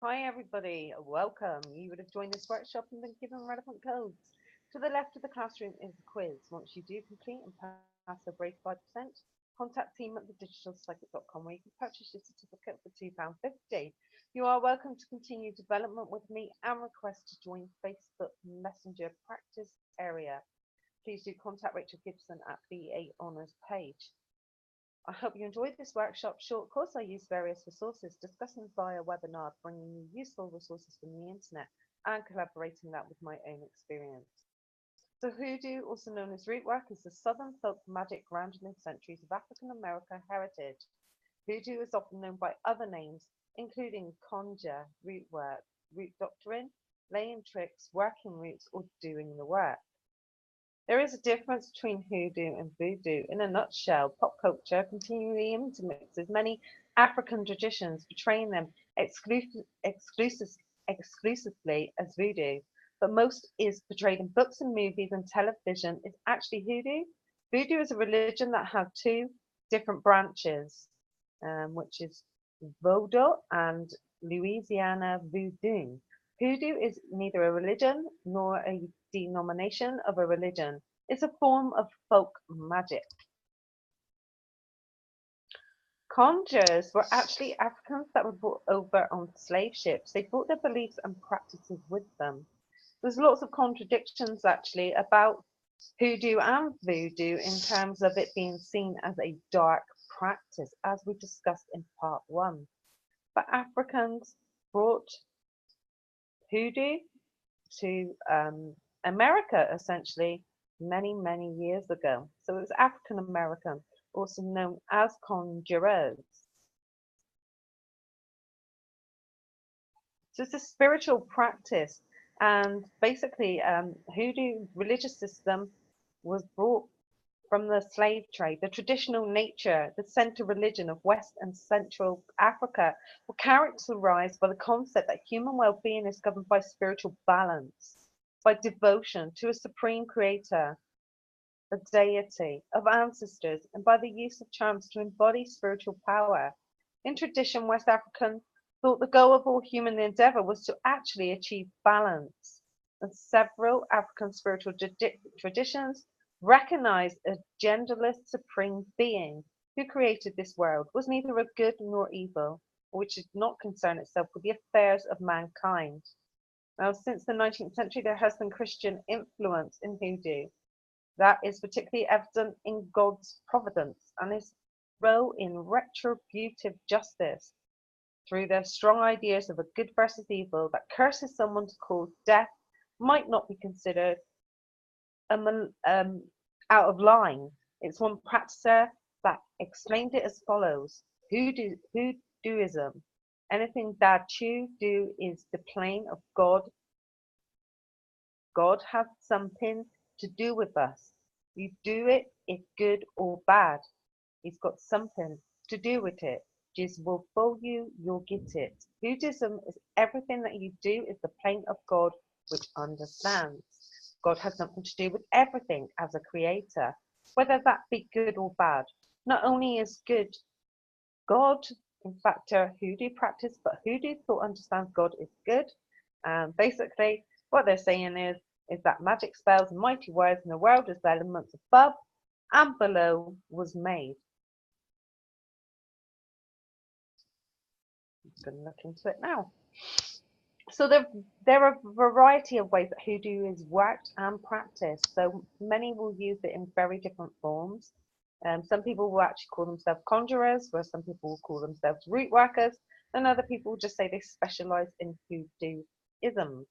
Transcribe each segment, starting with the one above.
Hi everybody, welcome. You would have joined this workshop and been given relevant codes. To the left of the classroom is a quiz. Once you do complete and pass a break 5%, contact team at thedigitalpsychic.com where you can purchase your certificate for £2.50. You are welcome to continue development with me and request to join Facebook Messenger practice area. Please do contact Rachel Gibson at BA Honours page. I hope you enjoyed this workshop short course. I used various resources, discussing via webinar, bringing you useful resources from the internet and collaborating that with my own experience. So Hoodoo, also known as root work, is the southern folk magic grounded in centuries of African American heritage. Hoodoo is often known by other names, including conjure, root work, root doctrine, laying tricks, working roots, or doing the work. There is a difference between hoodoo and voodoo. In a nutshell, pop culture continually intermixes many African traditions, portraying them exclusively as voodoo, but most is portrayed in books and movies and television is actually hoodoo. Voodoo is a religion that has two different branches, which is Vodou and Louisiana Voodoo. Hoodoo is neither a religion nor a denomination of a religion. It's a form of folk magic. Conjurers were actually Africans that were brought over on slave ships. They brought their beliefs and practices with them. There's lots of contradictions actually about hoodoo and voodoo in terms of it being seen as a dark practice, as we discussed in part one. But Africans brought hoodoo to America essentially many years ago. So it was African American, also known as conjurers. So it's a spiritual practice, and basically, hoodoo religious system was brought from the slave trade. The traditional nature, the center religion of West and Central Africa were characterized by the concept that human well-being is governed by spiritual balance, by devotion to a supreme creator, a deity of ancestors, and by the use of charms to embody spiritual power. In tradition, West African thought the goal of all human endeavor was to actually achieve balance. And several African spiritual traditions recognize a genderless supreme being who created this world, was neither a good nor evil, which did not concern itself with the affairs of mankind. Now, since the 19th century, there has been Christian influence in hoodoo. That is particularly evident in God's providence and his role in retributive justice through their strong ideas of a good versus evil that curses someone to cause death might not be considered um, um, out of line. It's one practicer that explained it as follows: Hoodooism. Anything that you do is the plane of God. God has something to do with us. You do it if good or bad. He's got something to do with it. Jesus will fool you, you'll get it. Buddhism is everything that you do is the plane of God which understands. God has something to do with everything as a creator, whether that be good or bad. Not only is good God, in fact, a hoodoo practice, but hoodoo thought understands God is good. Basically, what they're saying is that magic spells and mighty words in the world as the elements above and below was made. I'm going to look into it now. So there are a variety of ways that hoodoo is worked and practiced. So many will use it in very different forms. Some people will actually call themselves conjurers, where some people will call themselves root workers, and other people will just say they specialize in hoodooism.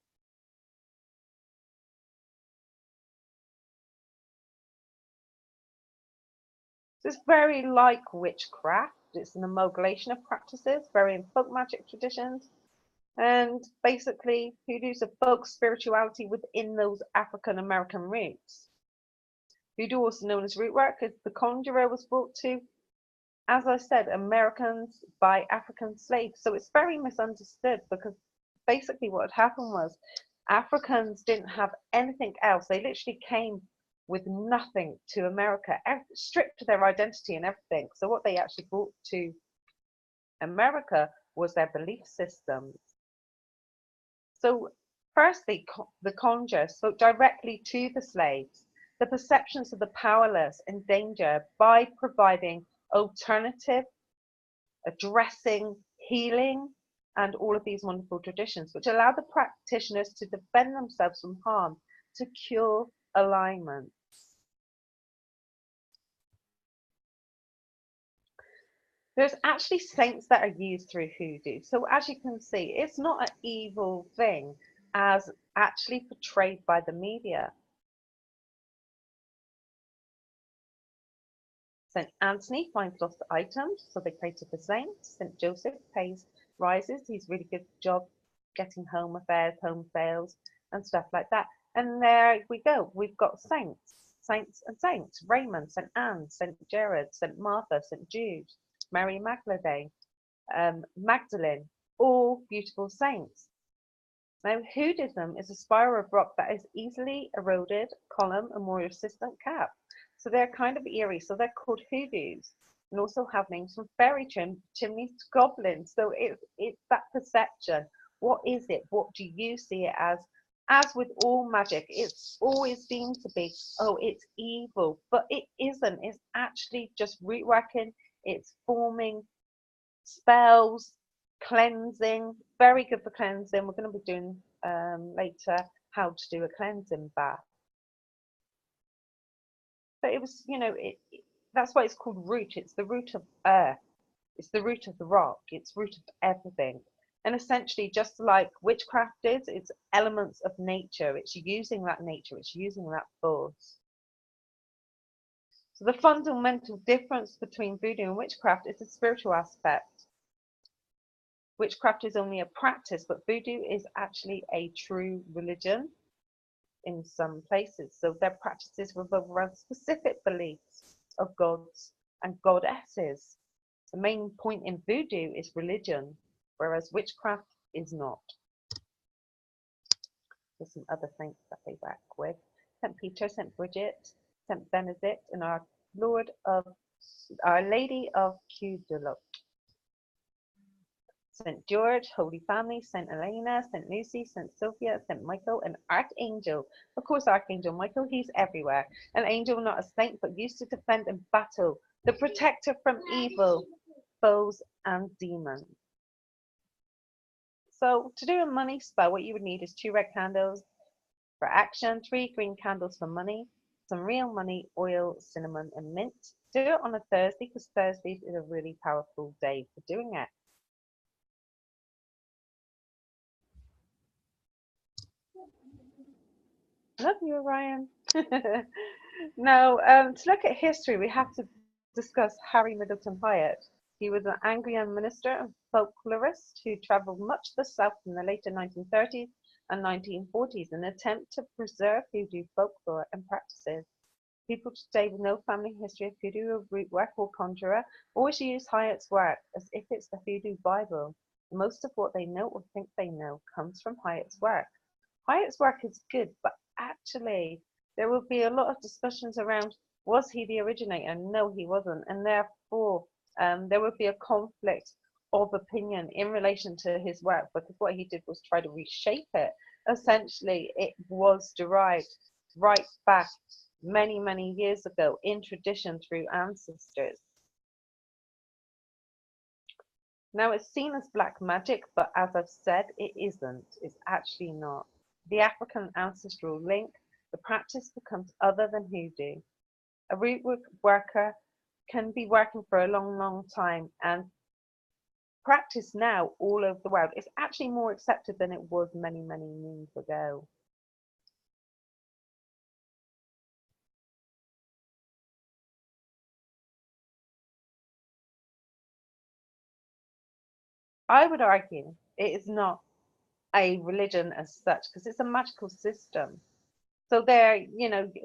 So it's very like witchcraft. It's an amalgamation of practices, very in folk magic traditions. And basically, hoodoo's a folk spirituality within those African American roots. Hoodoo, also known as root work, as the conjurer was brought to, as I said, Americans by African slaves. So it's very misunderstood because basically what had happened was Africans didn't have anything else. They literally came with nothing to America, stripped their identity and everything. So what they actually brought to America was their belief systems. So, firstly, the conjure spoke directly to the slaves, the perceptions of the powerless and danger by providing alternative, addressing, healing, and all of these wonderful traditions, which allow the practitioners to defend themselves from harm, to cure alignment. There's actually saints that are used through hoodoo. So as you can see, it's not an evil thing as actually portrayed by the media. St. Anthony finds lost items, so they pray to the saints. St. Joseph pays rises. He's really good job getting home affairs, home sales, and stuff like that. And there we go. We've got saints, saints and saints. Raymond, St. Anne, St. Gerard, St. Martha, St. Jude, Mary Magdalene, Magdalene, all beautiful saints. Now, Hoodism is a spiral of rock that is easily eroded, column, and more resistant cap. So they're kind of eerie. So they're called hoodoos, and also have names from fairy chimneys to goblins. So it's that perception. What is it? What do you see it as? As with all magic, it's always seemed to be, oh, it's evil, but it isn't. It's actually just root working. It's forming spells, cleansing, very good for cleansing. We're going to be doing later how to do a cleansing bath. But it was, that's why it's called root. It's the root of earth. It's the root of the rock. It's root of everything. And essentially, just like witchcraft is, it's elements of nature. It's using that nature. It's using that force. So the fundamental difference between voodoo and witchcraft is the spiritual aspect. Witchcraft is only a practice, but voodoo is actually a true religion in some places. So their practices revolve around specific beliefs of gods and goddesses. The main point in voodoo is religion, whereas witchcraft is not. There's some other saints that they work with. St. Peter, St. Bridget, St. Benedict, and Our Lady of Cuddalore. St. George, Holy Family, St. Elena, St. Lucy, St. Sophia, St. Michael, and Archangel. Of course, Archangel Michael, he's everywhere. An angel, not a saint, but used to defend and battle, the protector from evil, foes, and demons. So, to do a money spell, what you would need is 2 red candles for action, 3 green candles for money, some real money, oil, cinnamon, and mint. Do it on a Thursday, because Thursdays is a really powerful day for doing it. Love you, Orion. Now, to look at history, we have to discuss Harry Middleton Hyatt. He was an Anglican minister and folklorist who travelled much to the south in the later 1930s and 1940s in an attempt to preserve Hoodoo folklore and practices. People today with no family history of Hoodoo or root work or conjurer always use Hyatt's work as if it's the Hoodoo Bible. Most of what they know or think they know comes from Hyatt's work. Hyatt's work is good, but actually there will be a lot of discussions around, was he the originator? No, he wasn't, and therefore there would be a conflict of opinion in relation to his work, because what he did was try to reshape it. Essentially, it was derived right back many, many years ago in tradition through ancestors. Now, it's seen as black magic, but as I've said, it isn't. It's actually not. The African ancestral link, the practice becomes other than hoodoo. A root worker can be working for a long, long time, and practice now all over the world. It's actually more accepted than it was many, many moons ago. I would argue it is not a religion as such, because it's a magical system. So there,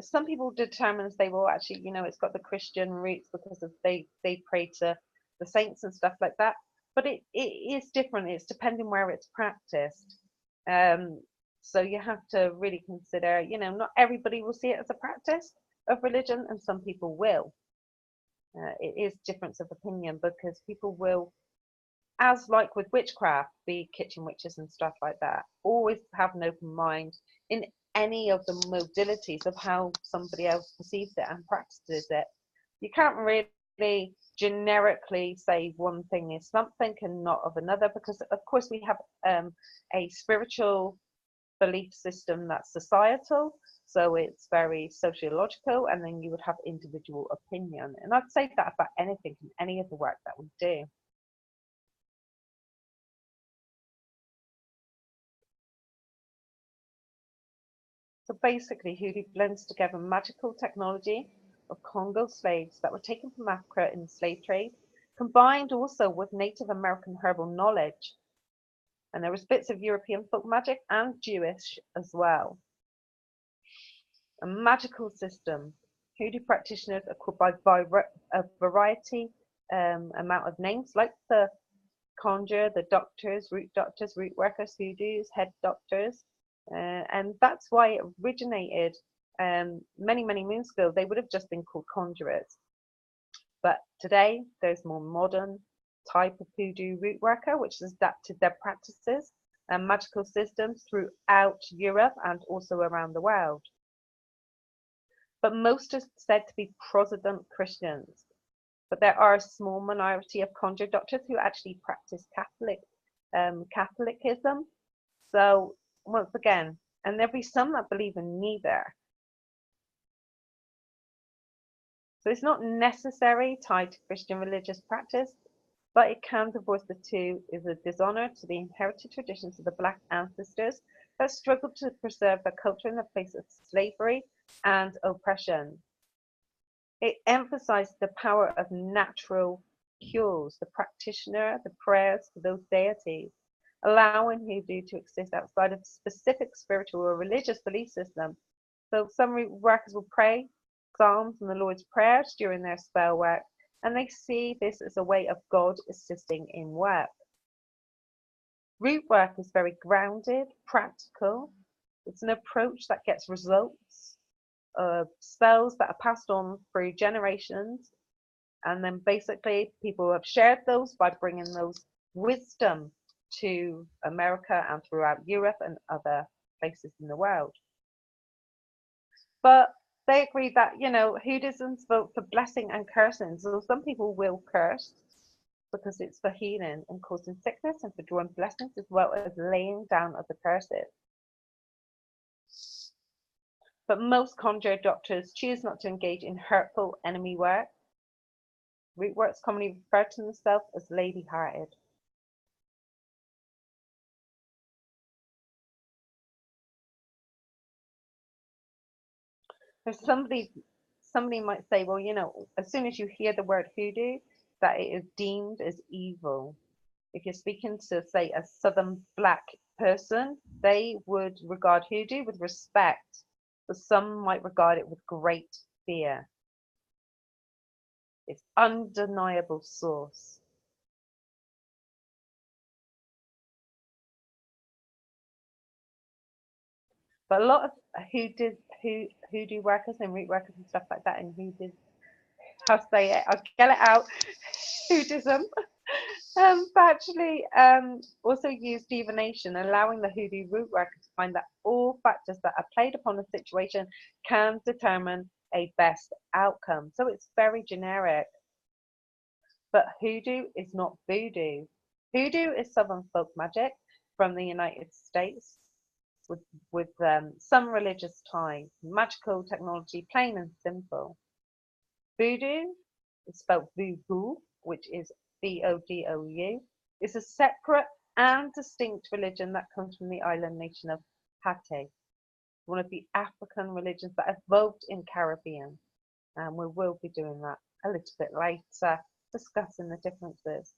some people determine, say, well, actually, it's got the Christian roots because of they pray to the saints and stuff like that. But it is different. It's depending where it's practiced. So you have to really consider, not everybody will see it as a practice of religion, and some people will. It is difference of opinion, because people will as like with witchcraft, be kitchen witches and stuff like that, always have an open mind in any of the modalities of how somebody else perceives it and practices it. You can't really generically say one thing is something and not of another, because of course we have a spiritual belief system that's societal, so it's very sociological, and then you would have individual opinion. And I'd say that about anything in any of the work that we do. So basically, Hoodoo blends together magical technology of Congo slaves that were taken from Africa in the slave trade, combined also with Native American herbal knowledge. And there was bits of European folk magic and Jewish as well. A magical system. Hoodoo practitioners are called by a variety amount of names, like the conjure, the doctors, root workers, hoodoos, head doctors. And that's why it originated many, many moons ago. They would have just been called conjurers. But today, there's more modern type of hoodoo root worker, which has adapted their practices and magical systems throughout Europe and also around the world. But most are said to be Protestant Christians. But there are a small minority of conjure doctors who actually practice Catholicism. So once again, and there'll be some that believe in neither. So it's not necessarily tied to Christian religious practice, but it can divorce the two is a dishonor to the inherited traditions of the Black ancestors that struggled to preserve their culture in the face of slavery and oppression. It emphasized the power of natural cures, the practitioner, the prayers for those deities, allowing Hoodoo to exist outside of a specific spiritual or religious belief system. So some workers will pray Psalms and the Lord's prayers during their spell work, and they see this as a way of God assisting in work. Root work is very grounded, practical. It's an approach that gets results, spells that are passed on through generations, and then basically people have shared those by bringing those wisdom to America and throughout Europe and other places in the world. But they agree that, Hoodism's vote for blessing and cursing. So some people will curse because it's for healing and causing sickness and for drawing blessings, as well as laying down of the curses. But most conjure doctors choose not to engage in hurtful enemy work. Root works commonly refer to themselves as lady-hearted. There's somebody might say, well, as soon as you hear the word hoodoo, that it is deemed as evil. If you're speaking to, say, a Southern Black person, they would regard hoodoo with respect, but some might regard it with great fear. It's undeniable source. But a lot of hoodoo workers and root workers and stuff like that, and hoodoo, I'll say it, I'll get it out, hoodism, actually also use divination, allowing the hoodoo root worker to find that all factors that are played upon the situation can determine a best outcome. So it's very generic. But hoodoo is not voodoo. Hoodoo is Southern folk magic from the United States with some religious ties, magical technology, plain and simple. Voodoo is spelled voodoo, which is Vodou, is a separate and distinct religion that comes from the island nation of Haiti, one of the African religions that evolved in Caribbean. And we will be doing that a little bit later, discussing the differences.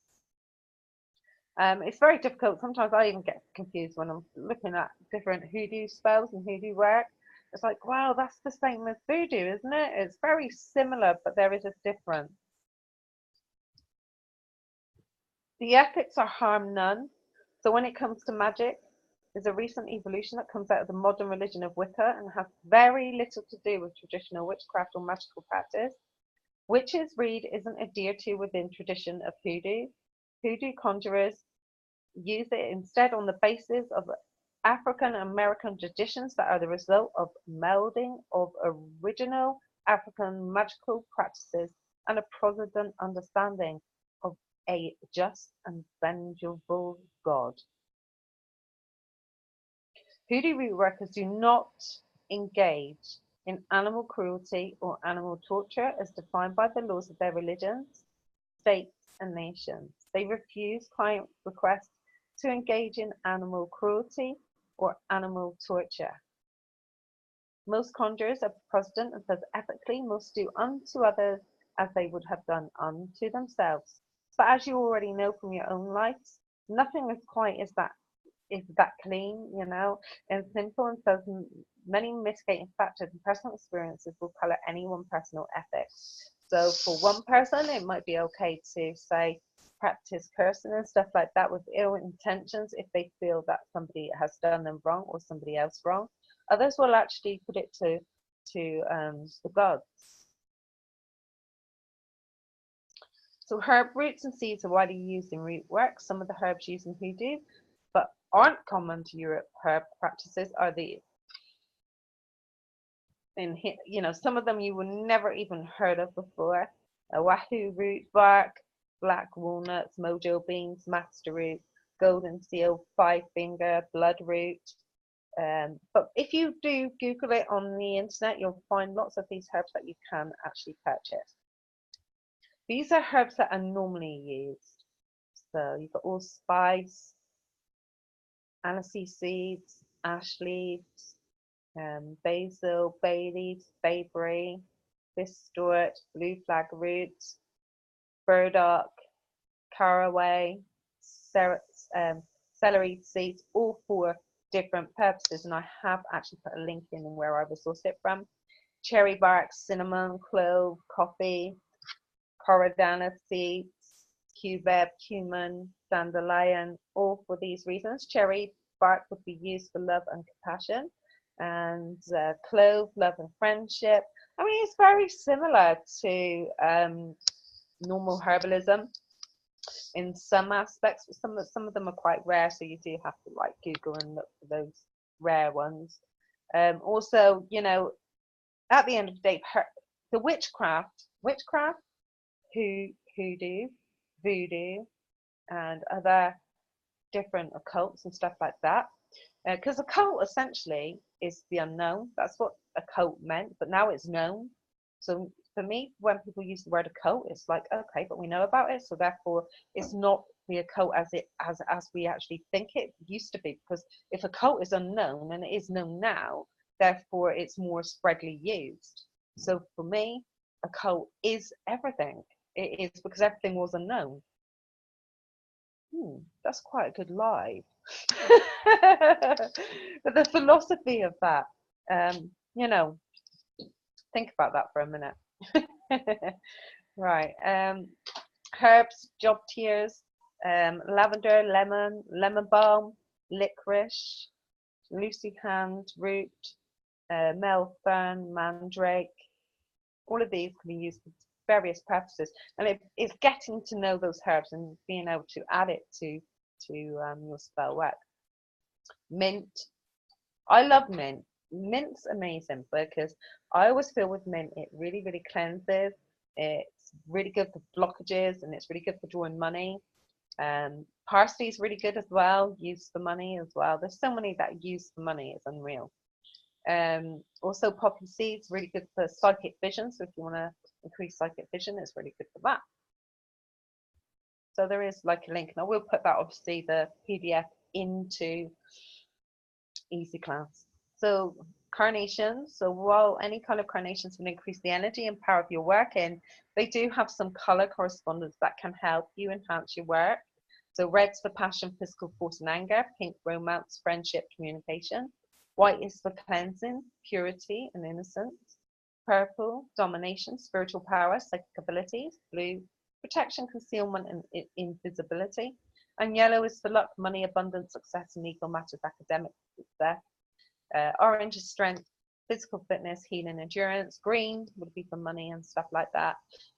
It's very difficult. Sometimes I even get confused when I'm looking at different hoodoo spells and hoodoo work. It's like, wow, that's the same as voodoo, isn't it? It's very similar, but there is a difference. The ethics are harm none. So when it comes to magic, there's a recent evolution that comes out of the modern religion of Wicca and has very little to do with traditional witchcraft or magical practice. Witches' Reed isn't adhered to within tradition of hoodoo. Hoodoo conjurers use it instead on the basis of African American traditions that are the result of melding of original African magical practices and a Protestant understanding of a just and vengeful God. Hoodoo root workers do not engage in animal cruelty or animal torture as defined by the laws of their religions, states, and nations. They refuse client requests to engage in animal cruelty or animal torture. Most conjurers are Protestant and says ethically must do unto others as they would have done unto themselves. But as you already know from your own lives, nothing is quite is that clean, and simple, and so many mitigating factors and personal experiences will colour any one personal ethic. So for one person, it might be okay to say practice cursing and stuff like that with ill intentions if they feel that somebody has done them wrong or somebody else wrong. Others will actually put it to the gods. So herb roots and seeds are widely used in root work. Some of the herbs used in hoodoo, but aren't common to Europe herb practices are these. Some of them you will never even heard of before. Wahoo root bark, black walnuts, mojo beans, master root, golden seal, five finger, blood root. But if you do Google it on the internet, you'll find lots of these herbs that you can actually purchase. These are herbs that are normally used. So you've got allspice, aniseed seeds, ash leaves, basil, bay leaves, bayberry, bistort, blue flag roots, burdock, caraway, celery seeds, all for different purposes. And I have actually put a link in where I sourced it from. Cherry bark, cinnamon, clove, coffee, coriander seeds, cubeb, cumin, dandelion, all for these reasons. Cherry bark would be used for love and compassion, and clove, love and friendship. I mean, it's very similar to normal herbalism in some aspects, but some of them are quite rare, so you do have to like Google and look for those rare ones. Also, at the end of the day, the witchcraft, hoodoo, voodoo, and other different occults and stuff like that. Because occult essentially is the unknown. That's what occult meant, but now it's known. So for me, when people use the word occult, it's like, okay, but we know about it, so therefore it's not the occult as we actually think it used to be. Because if occult is unknown and it is known now, therefore it's more spreadly used. So for me, occult is everything. It is because everything was unknown. That's quite a good lie. But the philosophy of that, think about that for a minute. Right. Herbs, job tiers, lavender, lemon balm, licorice, Lucy hand root, melfern, mandrake. All of these can be used for various purposes, and it's getting to know those herbs and being able to add it to your spell work. Mint. I love mint. Mint's amazing because I always feel with mint it really, really cleanses. It's really good for blockages and it's really good for drawing money. Parsley is really good as well, used for money as well. There's so many that use for money, it's unreal. Also poppy seeds, really good for psychic vision. So if you want to increase psychic vision, it's really good for that. So there is like a link, and I will put that obviously the PDF into Easy Class. So carnations. So while any kind of carnations will increase the energy and power of your work in, they do have some color correspondence that can help you enhance your work. So red's for passion, physical force and anger. Pink, romance, friendship, communication. White is for cleansing, purity and innocence. Purple, domination, spiritual power, psychic abilities. Blue, protection, concealment and invisibility. And yellow is for luck, money, abundance, success and legal matters, academic success. Orange is strength, physical fitness, healing, endurance. Green would be for money and stuff like that.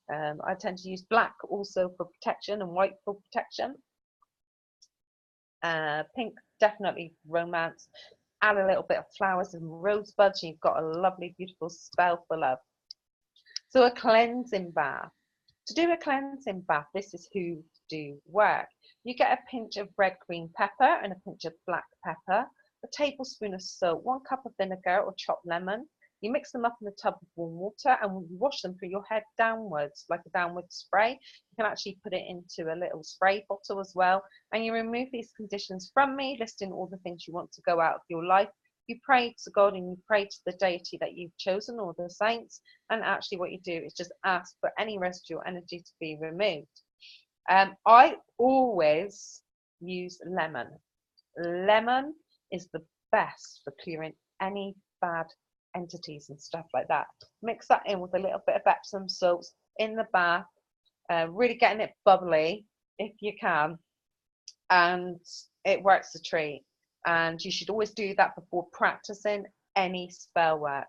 I tend to use black also for protection and white for protection. Pink, definitely romance. Add a little bit of flowers and rosebuds, and you've got a lovely, beautiful spell for love. So a cleansing bath. To do a cleansing bath, this is Hoodoo work. You get a pinch of red green pepper and a pinch of black pepper, a tablespoon of salt, 1 cup of vinegar or chopped lemon. You mix them up in a tub of warm water and you wash them through your head downwards, like a downward spray. You can actually put it into a little spray bottle as well. And you remove these conditions from me, listing all the things you want to go out of your life. You pray to God and you pray to the deity that you've chosen or the saints. And actually what you do is just ask for any residual energy to be removed. I always use lemon. Lemon is the best for clearing any bad entities and stuff like that. Mix that in with a little bit of Epsom salts in the bath, really getting it bubbly if you can, and it works a treat. And you should always do that before practicing any spell work.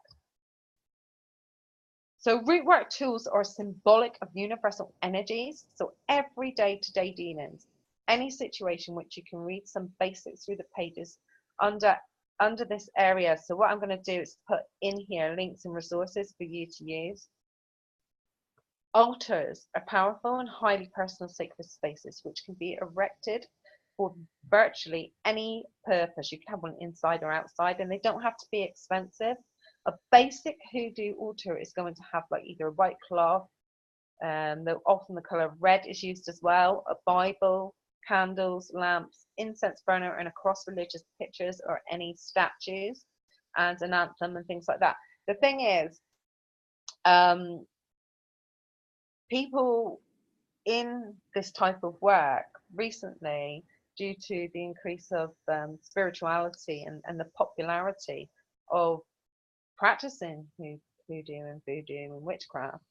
So root work tools are symbolic of universal energies. So every day-to-day dealings, any situation which you can read some basics through the pages under this area. So what I'm going to do is put in here links and resources for you to use. Altars are powerful and highly personal sacred spaces which can be erected for virtually any purpose. You can have one inside or outside, and they don't have to be expensive. A basic Hoodoo altar is going to have like either a white cloth, though often the color red is used as well, a Bible, candles, lamps, incense burner, and across religious pictures or any statues, and an anthem and things like that. The thing is, people in this type of work recently, due to the increase of spirituality and the popularity of practicing Hoodoo and voodoo and witchcraft,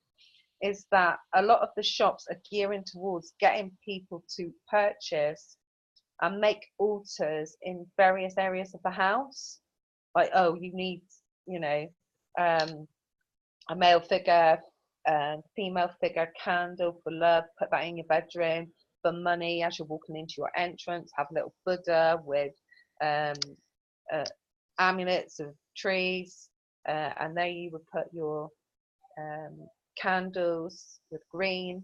is that a lot of the shops are gearing towards getting people to purchase and make altars in various areas of the house. Like, oh, you need, you know, a male figure, female figure, candle for love, put that in your bedroom. For money, as you're walking into your entrance, have a little Buddha with amulets of trees, and there you would put your candles with green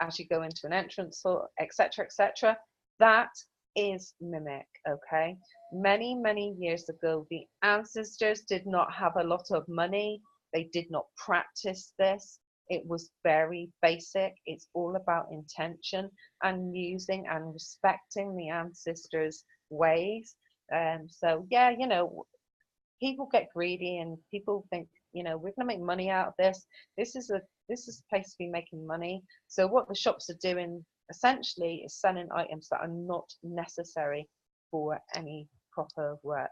as you go into an entrance, etc., etc. That is mimic. Okay, many years ago, the ancestors did not have a lot of money. They did not practice this. It was very basic. It's all about intention and using and respecting the ancestors' ways. So yeah, you know, people get greedy and people think, you know, we're going to make money out of this. This is a place to be making money. So what the shops are doing essentially is selling items that are not necessary for any proper work.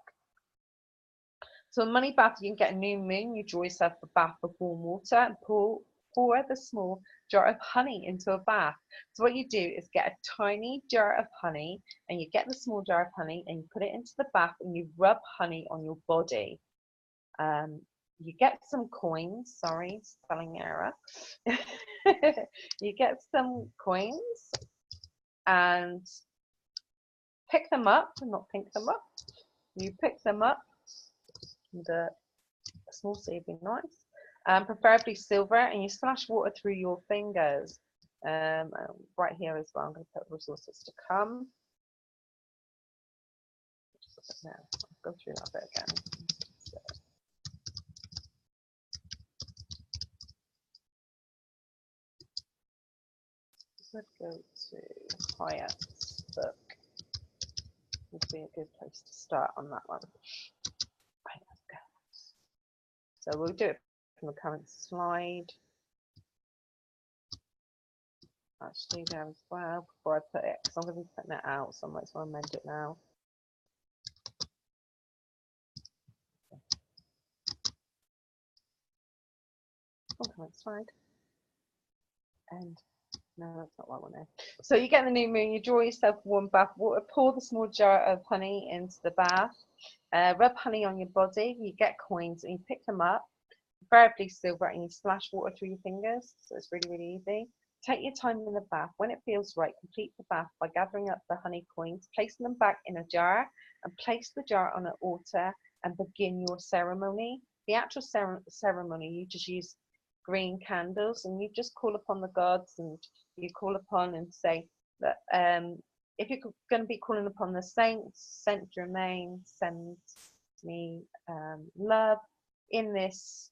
So a money bath, you can get a new moon. You draw yourself a bath of warm water and pour the small jar of honey into a bath. So what you do is get a tiny jar of honey, and you get the small jar of honey and you put it into the bath and you rub honey on your body. You get some coins, sorry, spelling error. You get some coins and pick them up, not pick them up. You pick them up, and a small C would be nice. Preferably silver, and you splash water through your fingers. Right here as well, I'm going to put resources to come. Now, I'll go through that bit again. Let's go to Hyatt's book. Would be a good place to start on that one. Right, let's go. So we'll do it from the current slide. Actually, there as well before I put it, because I'm going to be putting it out, so I might as well amend it now. On current slide. And No, that's not what I want to. So you get the new moon, you draw yourself warm bath water, pour the small jar of honey into the bath, rub honey on your body, you get coins and you pick them up, preferably silver, and you splash water through your fingers. So it's really, really easy. Take your time in the bath. When it feels right, complete the bath by gathering up the honey coins, placing them back in a jar, and place the jar on an altar and begin your ceremony. The actual ceremony, you just use green candles and you just call upon the gods, and you call upon and say that if you're going to be calling upon the saints, Saint Germain, send me love. In this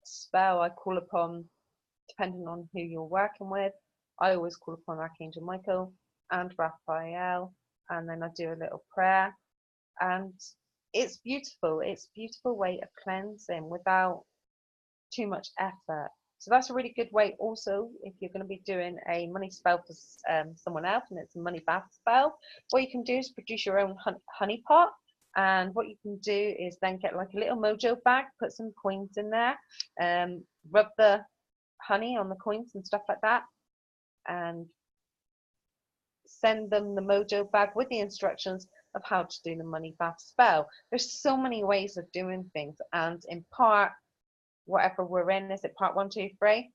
spell, I call upon, depending on who you're working with, I always call upon Archangel Michael and Raphael, and then I do a little prayer, and it's beautiful. It's a beautiful way of cleansing without too much effort. So that's a really good way. Also, if you're going to be doing a money spell for someone else, and it's a money bath spell, what you can do is produce your own honey pot. And what you can do is then get like a little mojo bag, put some coins in there, rub the honey on the coins and stuff like that, and send them the mojo bag with the instructions of how to do the money bath spell. There's so many ways of doing things, and in part, whatever we're in, is it part 1, 2, 3?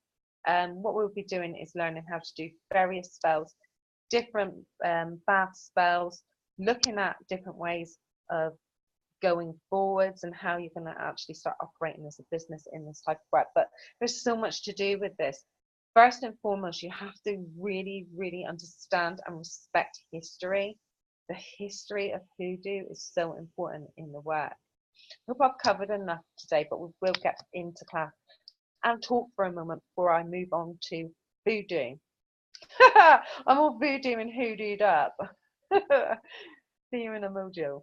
What we'll be doing is learning how to do various spells, different bath spells, looking at different ways of going forwards and how you're going to actually start operating as a business in this type of work. But there's so much to do with this. First and foremost, you have to really, really understand and respect history. The history of hoodoo is so important in the work. I hope I've covered enough today, but we will get into class and talk for a moment before I move on to voodoo. I'm all voodoo and hoodooed up. See you in a mojo.